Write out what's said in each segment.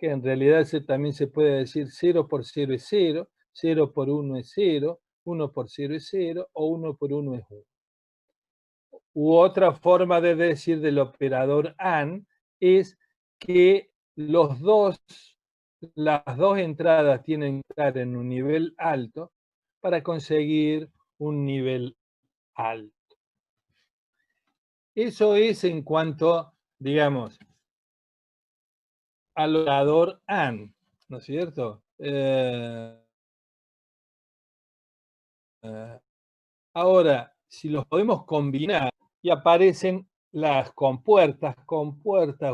que en realidad también se puede decir 0 por 0 es 0, 0 por 1 es 0, 1 por 0 es 0 o 1 por 1 es 1. U otra forma de decir del operador AND es que las dos entradas tienen que estar en un nivel alto para conseguir un nivel alto. Eso es en cuanto, digamos, al operador AND, ¿no es cierto? Ahora, si los podemos combinar y aparecen las compuertas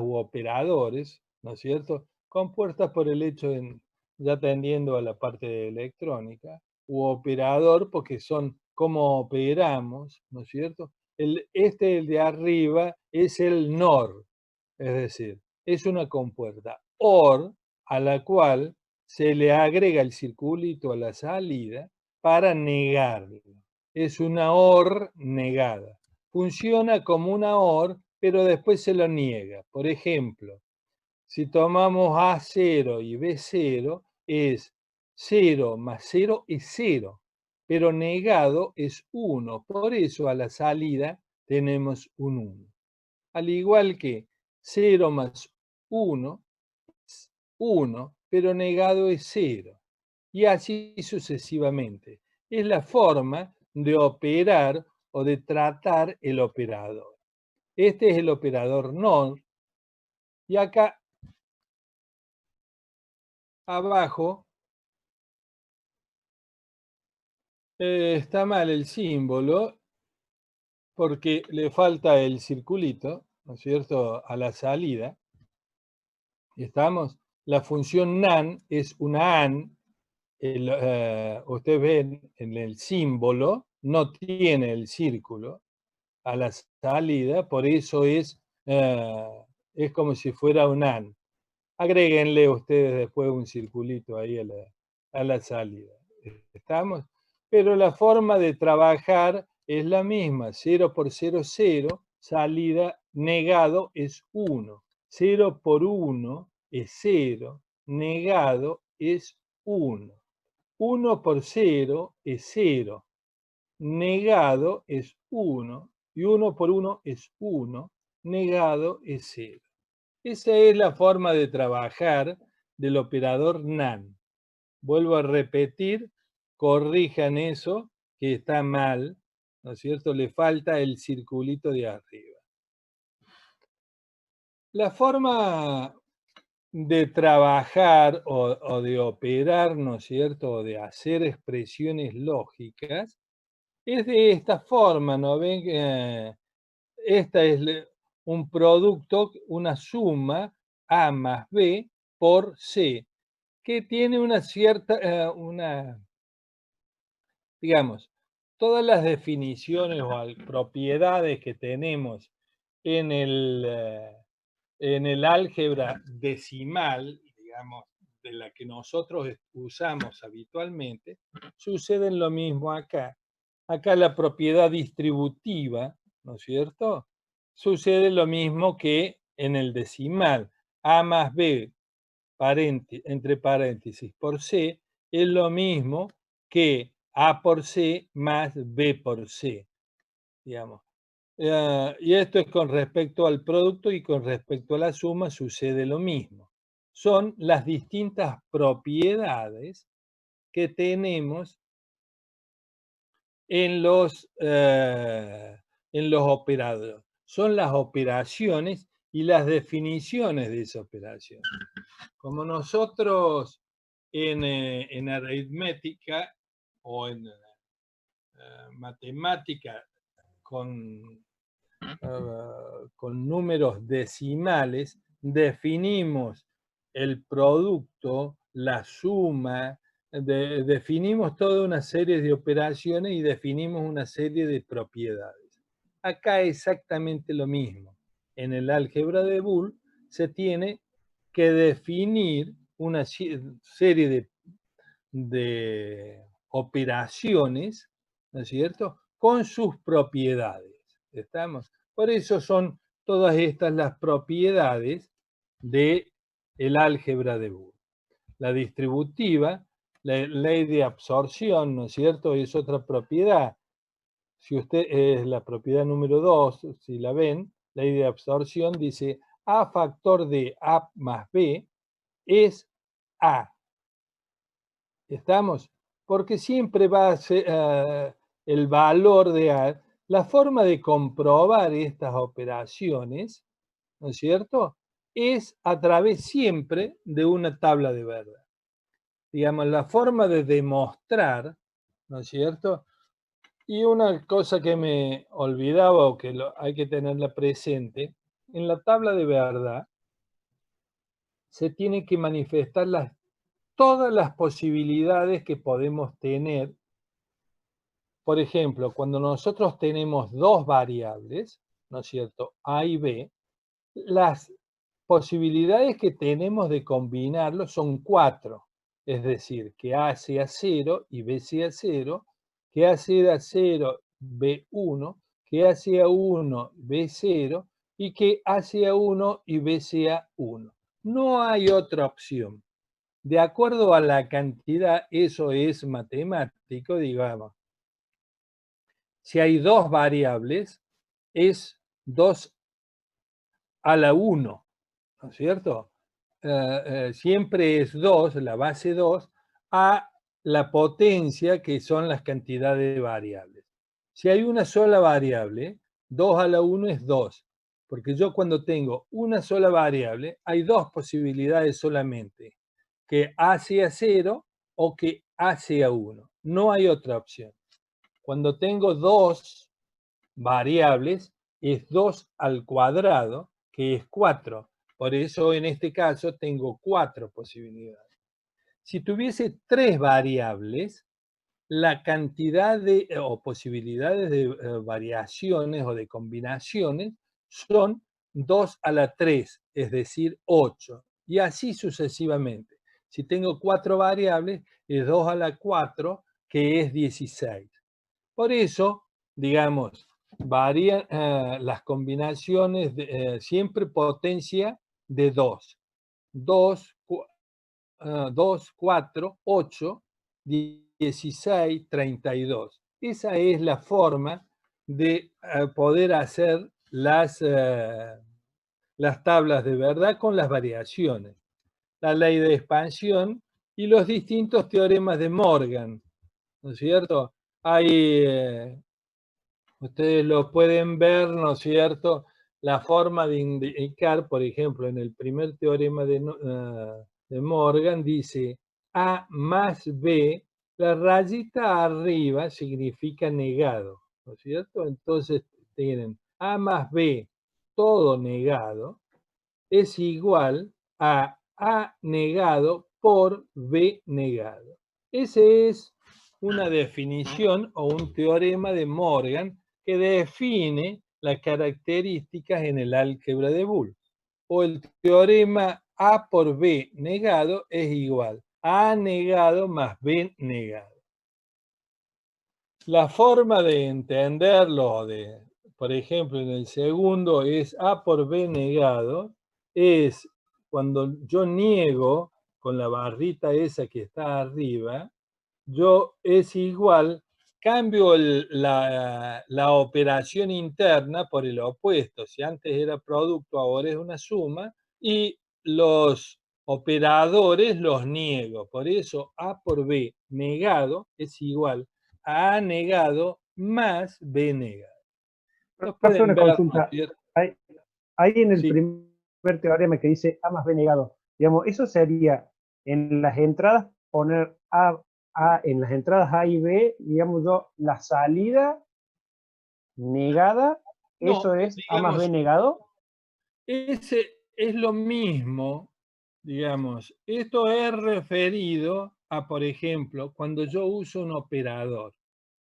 u operadores, ¿no es cierto? Compuertas por el hecho de, ya tendiendo a la parte de electrónica, u operador porque son cómo operamos, ¿no es cierto? El de arriba, es el NOR, es decir, es una compuerta OR a la cual se le agrega el circulito a la salida para negarlo. Es una OR negada. Funciona como una OR, pero después se lo niega. Por ejemplo, si tomamos A0 y B0, es 0 más 0 es 0, pero negado es 1. Por eso a la salida tenemos un 1. Al igual que 0 más 1 es 1, pero negado es 0. Y así sucesivamente. Es la forma de operar o de tratar el operador. Este es el operador NOR. Y acá abajo está mal el símbolo porque le falta el circulito, ¿no es cierto?, a la salida. ¿Estamos? La función NaN es una AND. Ustedes ven en el símbolo, no tiene el círculo a la salida, por eso es como si fuera un AND. Agréguenle ustedes después un circulito ahí a la salida. ¿Estamos? Pero la forma de trabajar es la misma. 0 por 0, 0. Salida negado es 1. 0 por 1 es 0. Negado es 1. 1 por 0 es 0. Negado es 1. Y 1 por 1 es 1. Negado es 0. Esa es la forma de trabajar del operador NaN. Vuelvo a repetir, corrijan eso, que está mal, ¿no es cierto? Le falta el circulito de arriba. La forma de trabajar o de operar, ¿no es cierto?, o de hacer expresiones lógicas, es de esta forma, ¿no ven? Esta es un producto, una suma A más B por C, que tiene una cierta, digamos, todas las definiciones o propiedades que tenemos en el álgebra decimal, digamos, de la que nosotros usamos habitualmente, suceden lo mismo acá. Acá la propiedad distributiva, ¿no es cierto? Sucede lo mismo que en el decimal. A más B, entre paréntesis, por C, es lo mismo que A por C más B por C, digamos. Y esto es con respecto al producto, y con respecto a la suma sucede lo mismo. Son las distintas propiedades que tenemos en los operadores. Son las operaciones y las definiciones de esa operación. Como nosotros en aritmética o en matemática con números decimales, definimos el producto, la suma, definimos toda una serie de operaciones y definimos una serie de propiedades. Acá exactamente lo mismo. En el álgebra de Boole se tiene que definir una serie de operaciones, ¿no es cierto?, con sus propiedades. ¿Estamos? Por eso son todas estas las propiedades de el álgebra de Boole. La distributiva, la ley de absorción, ¿no es cierto?, es otra propiedad. Si usted es la propiedad número 2, si la ven, ley de absorción dice A factor de A más B es A. ¿Estamos? Porque siempre va a ser el valor de A. La forma de comprobar estas operaciones, ¿no es cierto?, es a través siempre de una tabla de verdad. Digamos, la forma de demostrar, ¿no es cierto? Y una cosa que me olvidaba o que hay que tenerla presente, en la tabla de verdad se tiene que manifestar todas las posibilidades que podemos tener. Por ejemplo, cuando nosotros tenemos dos variables, ¿no es cierto?, A y B, las posibilidades que tenemos de combinarlo son 4. Es decir, que A sea 0 y B sea 0, que A sea 0, B 1, que A sea 1, B 0 y que A sea 1 y B sea 1. No hay otra opción. De acuerdo a la cantidad, eso es matemático, digamos. Si hay dos variables, es 2 a la 1, ¿no es cierto? Siempre es 2, la base 2, a la potencia, que son las cantidades de variables. Si hay una sola variable, 2 a la 1 es 2, porque yo cuando tengo una sola variable, hay dos posibilidades solamente, que A sea 0 o que A sea 1. No hay otra opción. Cuando tengo dos variables, es 2 al cuadrado, que es 4. Por eso en este caso tengo 4 posibilidades. Si tuviese 3 variables, la cantidad de o posibilidades de variaciones o de combinaciones son 2 a la 3, es decir, 8. Y así sucesivamente. Si tengo 4 variables, es 2 a la 4, que es 16. Por eso, digamos, varían las combinaciones, siempre potencia de 2. 2, 4, 8, 16, 32. Esa es la forma de poder hacer las tablas de verdad con las variaciones. La ley de expansión y los distintos teoremas de Morgan, ¿no es cierto? Hay ustedes lo pueden ver, ¿no es cierto? La forma de indicar, por ejemplo, en el primer teorema de Morgan, dice A más B, la rayita arriba significa negado, ¿no es cierto? Entonces tienen A más B, todo negado, es igual a A negado por B negado. Ese es una definición o un teorema de Morgan que define las características en el álgebra de Boole. O el teorema A por B negado es igual a A negado más B negado. La forma de entenderlo, por ejemplo, en el segundo es A por B negado, es cuando yo niego con la barrita esa que está arriba, yo es igual, cambio la operación interna por el opuesto. Si antes era producto, ahora es una suma, y los operadores los niego. Por eso A por B negado es igual a A negado más B negado. Lo Paso pueden una ver, ¿no es consulta. cierto? Ahí en el Sí. primer teorema que dice A más B negado, digamos, eso sería en las entradas poner A en las entradas A y B, digamos yo, la salida negada, No, eso es A más B digamos, negado. ese es lo mismo, digamos. Esto es referido a, por ejemplo, cuando yo uso un operador,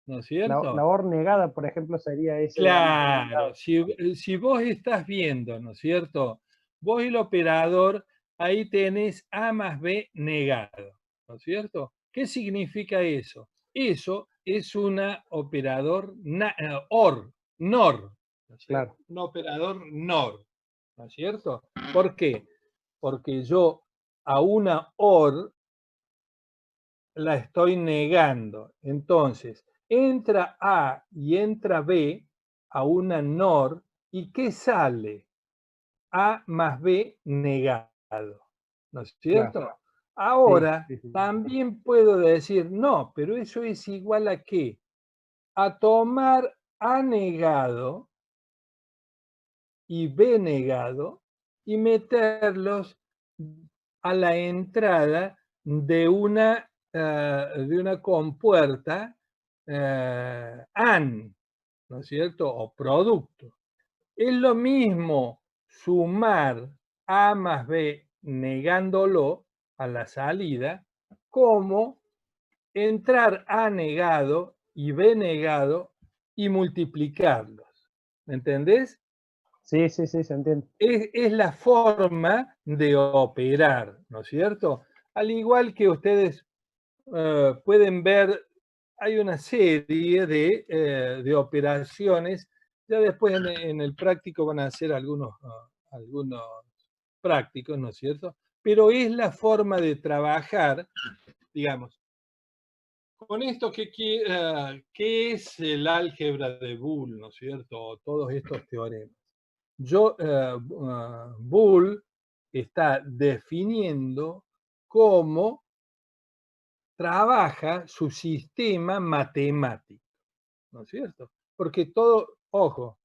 ¿no es La cierto? OR negada, por ejemplo, sería ese A más B Claro, negado. si vos estás viendo, ¿no es cierto? Vos y el operador, ahí tenés A más B negado, ¿no es cierto? ¿Qué significa eso? Eso es un operador OR, NOR, ¿no es cierto? Claro. Un operador NOR, ¿no es cierto? ¿Por qué? Porque yo a una OR, la estoy negando. Entonces, entra A y entra B a una NOR, ¿y qué sale? A más B negado, ¿no es cierto? Claro. Ahora, Sí, sí. también puedo decir, no, pero eso es igual a ¿qué? A tomar A negado y B negado y meterlos a la entrada de una compuerta AND, ¿no es cierto? O producto. Es lo mismo sumar A más B negándolo a la salida, como entrar A negado y B negado y multiplicarlos. ¿Me entendés? Sí, sí, sí, se entiende. Es la forma de operar, ¿no es cierto? Al igual que ustedes pueden ver, hay una serie de operaciones, ya después en el práctico van a hacer algunos prácticos, ¿no es cierto? Pero es la forma de trabajar, digamos, con esto ¿qué es el álgebra de Boole, ¿no es cierto? Todos estos teoremas. Boole está definiendo cómo trabaja su sistema matemático, ¿no es cierto? Porque todo, ojo,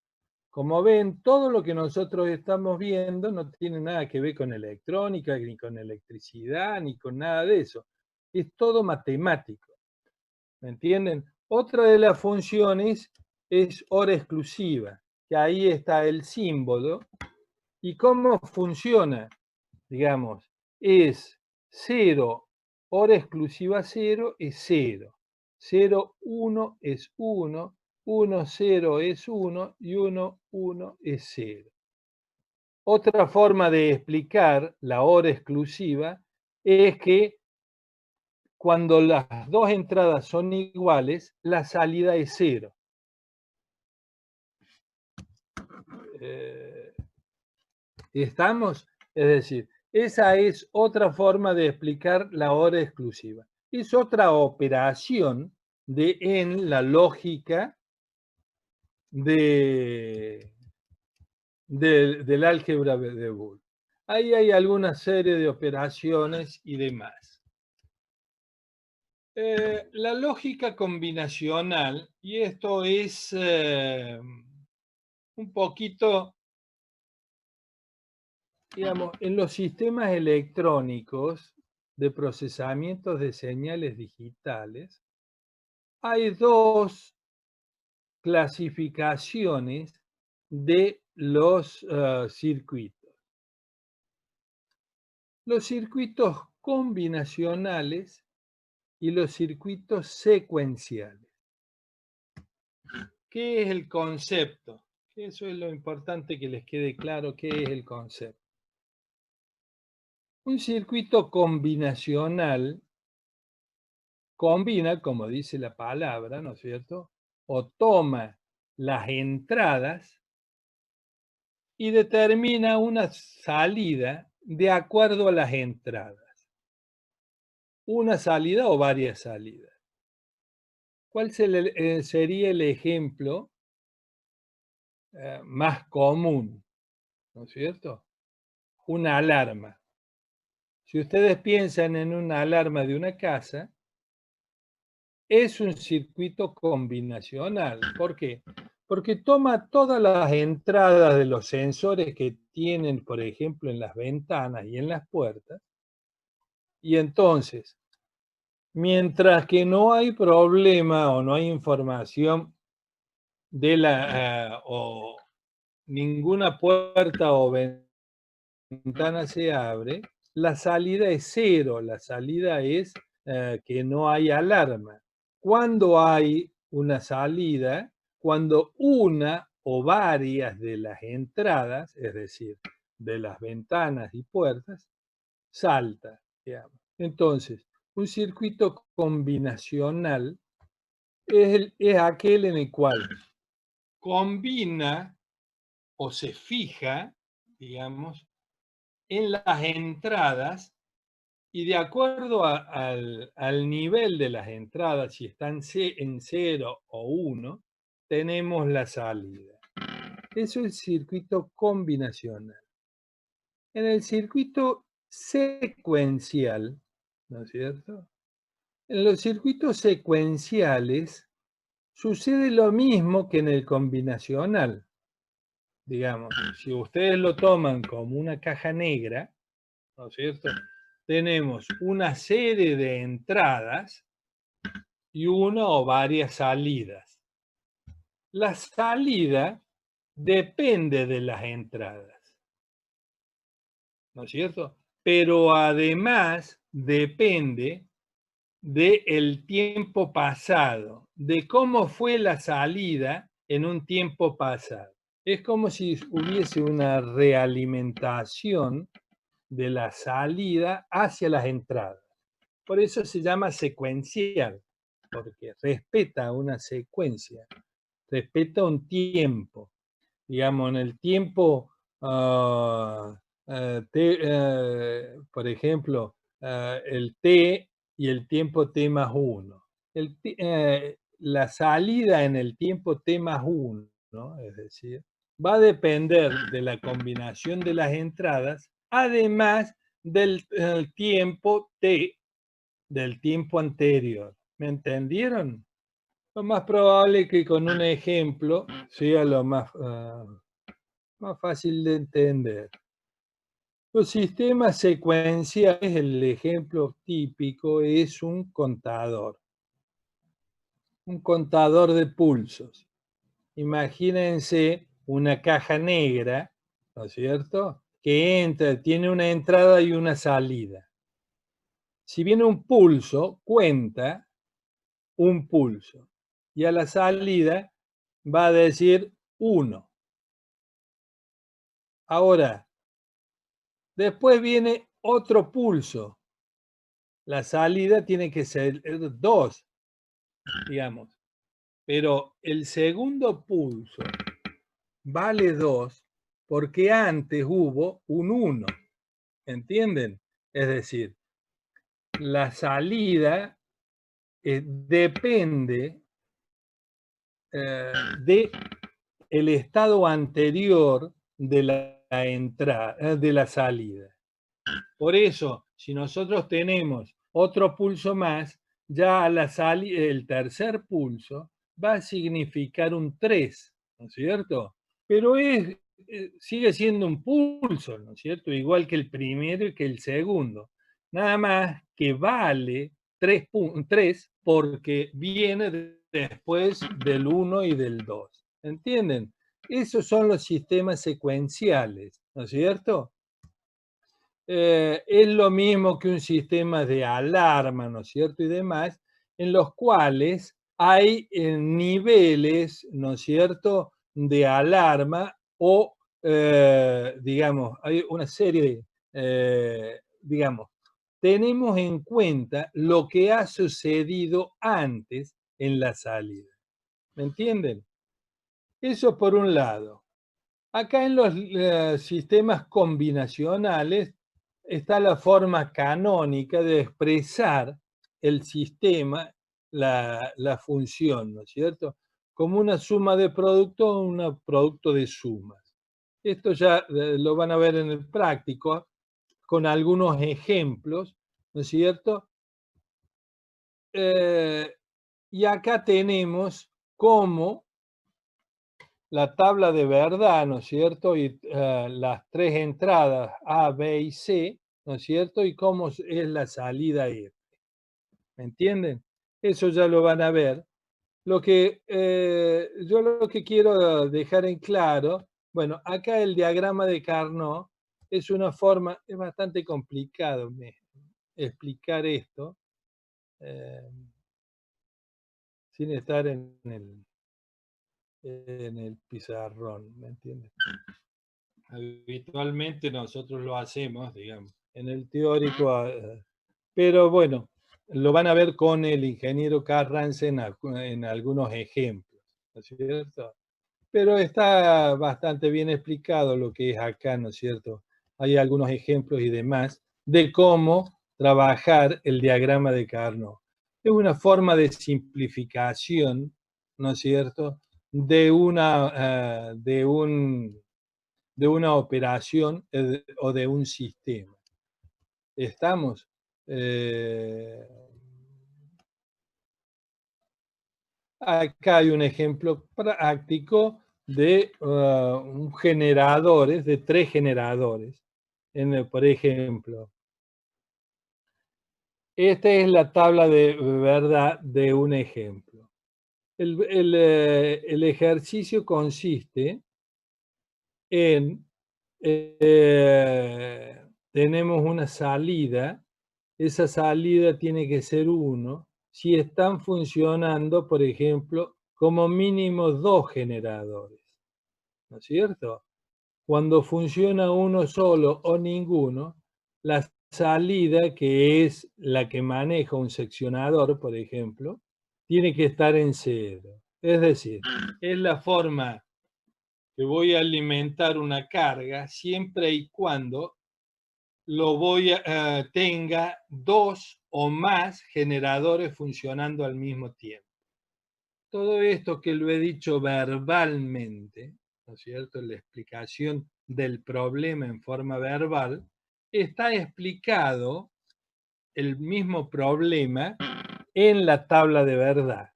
como ven, todo lo que nosotros estamos viendo no tiene nada que ver con electrónica, ni con electricidad, ni con nada de eso. Es todo matemático, ¿me entienden? Otra de las funciones es hora exclusiva, que ahí está el símbolo. ¿Y cómo funciona? Digamos, es 0, hora exclusiva 0 es 0, 0, 1 es 1, 1, 0 es 1 y 1, 1 es 0. Otra forma de explicar la hora exclusiva es que cuando las dos entradas son iguales, la salida es 0. ¿Estamos? Es decir, esa es otra forma de explicar la hora exclusiva. Es otra operación en la lógica del álgebra de Boole. Ahí hay alguna serie de operaciones y demás. La lógica combinacional, y esto es un poquito, digamos, en los sistemas electrónicos de procesamiento de señales digitales, hay dos clasificaciones de los circuitos. Los circuitos combinacionales y los circuitos secuenciales. ¿Qué es el concepto? Eso es lo importante que les quede claro qué es el concepto. Un circuito combinacional combina, como dice la palabra, ¿no es cierto? O toma las entradas y determina una salida de acuerdo a las entradas. Una salida o varias salidas. ¿Cuál sería el ejemplo más común? ¿No es cierto? Una alarma. Si ustedes piensan en una alarma de una casa, es un circuito combinacional. ¿Por qué? Porque toma todas las entradas de los sensores que tienen, por ejemplo, en las ventanas y en las puertas, y entonces, mientras que no hay problema o no hay información o ninguna puerta o ventana se abre, la salida es 0, la salida es que no hay alarma. Cuando hay una salida, cuando una o varias de las entradas, es decir, de las ventanas y puertas, salta, digamos. Entonces, un circuito combinacional es aquel en el cual combina o se fija, digamos, en las entradas Y de acuerdo al nivel de las entradas, si están en 0 o 1, tenemos la salida. Eso es circuito combinacional. En el circuito secuencial, ¿no es cierto? En los circuitos secuenciales sucede lo mismo que en el combinacional. Digamos, si ustedes lo toman como una caja negra, ¿no es cierto? Tenemos una serie de entradas y una o varias salidas. La salida depende de las entradas, ¿no es cierto? Pero además depende del tiempo pasado, de cómo fue la salida en un tiempo pasado. Es como si hubiese una realimentación de la salida hacia las entradas. Por eso se llama secuencial, porque respeta una secuencia, respeta un tiempo. Digamos, en el tiempo, por ejemplo, el t y el tiempo t más 1. La salida en el tiempo t más 1, ¿no? Es decir, va a depender de la combinación de las entradas, además del tiempo t, del tiempo anterior. ¿Me entendieron? Lo más probable es que con un ejemplo sea lo más fácil de entender. Los sistemas secuenciales, el ejemplo típico es un contador de pulsos. Imagínense una caja negra, ¿no es cierto?, que tiene una entrada y una salida. Si viene un pulso, cuenta un pulso, y a la salida va a decir 1. Ahora, después viene otro pulso. La salida tiene que ser 2, digamos. Pero el segundo pulso vale 2 porque antes hubo un 1. ¿Entienden? Es decir, la salida depende del estado anterior de la entrada, de la salida. Por eso, si nosotros tenemos otro pulso más, ya a la salida, el tercer pulso va a significar un 3, ¿no es cierto? Pero sigue siendo un pulso, ¿no es cierto? Igual que el primero y que el segundo. Nada más que vale 3 porque viene después del 1 y del 2. ¿Entienden? Esos son los sistemas secuenciales, ¿no es cierto? Es lo mismo que un sistema de alarma, ¿no es cierto? Y demás, en los cuales hay niveles, ¿no es cierto?, de alarma o, digamos, hay una serie de, digamos, tenemos en cuenta lo que ha sucedido antes en la salida. ¿Me entienden? Eso por un lado. Acá en los sistemas combinacionales está la forma canónica de expresar el sistema, la función, ¿no es cierto?, como una suma de productos o un producto de sumas. Esto ya lo van a ver en el práctico con algunos ejemplos, ¿no es cierto? Y acá tenemos cómo la tabla de verdad, ¿no es cierto? Y las 3 entradas A, B y C, ¿no es cierto? Y cómo es la salida F. ¿Me entienden? Eso ya lo van a ver. Yo lo que quiero dejar en claro, bueno, acá el diagrama de Carnot es una forma, es bastante complicado explicar esto sin estar en el pizarrón, ¿me entiendes? Habitualmente nosotros lo hacemos, digamos, en el teórico, pero bueno, lo van a ver con el ingeniero Carranza en algunos ejemplos, ¿no es cierto? Pero está bastante bien explicado lo que es acá, ¿no es cierto? Hay algunos ejemplos y demás de cómo trabajar el diagrama de Carnot. Es una forma de simplificación, ¿no es cierto?, de una operación o de un sistema. ¿Estamos? Acá hay un ejemplo práctico de generadores, de 3 generadores. Por ejemplo, esta es la tabla de verdad de un ejemplo. El ejercicio consiste en, tenemos una salida, esa salida tiene que ser 1, si están funcionando, por ejemplo, como mínimo 2 generadores, ¿no es cierto? Cuando funciona uno solo o ninguno, la salida, que es la que maneja un seccionador, por ejemplo, tiene que estar en 0. Es decir, es la forma que voy a alimentar una carga siempre y cuando tenga 2 o más generadores funcionando al mismo tiempo. Todo esto que lo he dicho verbalmente, ¿no es cierto?, la explicación del problema en forma verbal, está explicado el mismo problema en la tabla de verdad.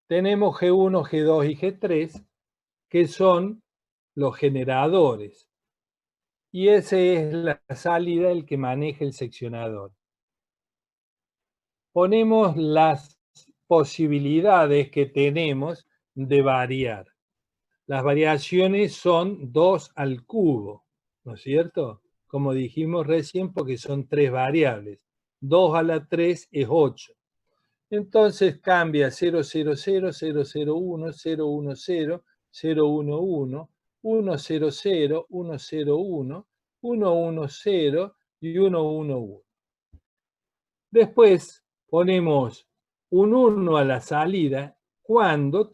Tenemos G1, G2 y G3, que son los generadores. Y esa es la salida, el que maneja el seccionador. Ponemos las posibilidades que tenemos de variar. Las variaciones son 2 al cubo, ¿no es cierto? Como dijimos recién, porque son 3 variables. 2 a la 3 es 8. Entonces cambia 0, 0, 0, 0, 0, 1, 0, 1, 0, 0, 1, 1, 1, 0, 0, 1, 0, 1, 1, 1, 0 y 1, 1, 1. Después ponemos un 1 a la salida cuando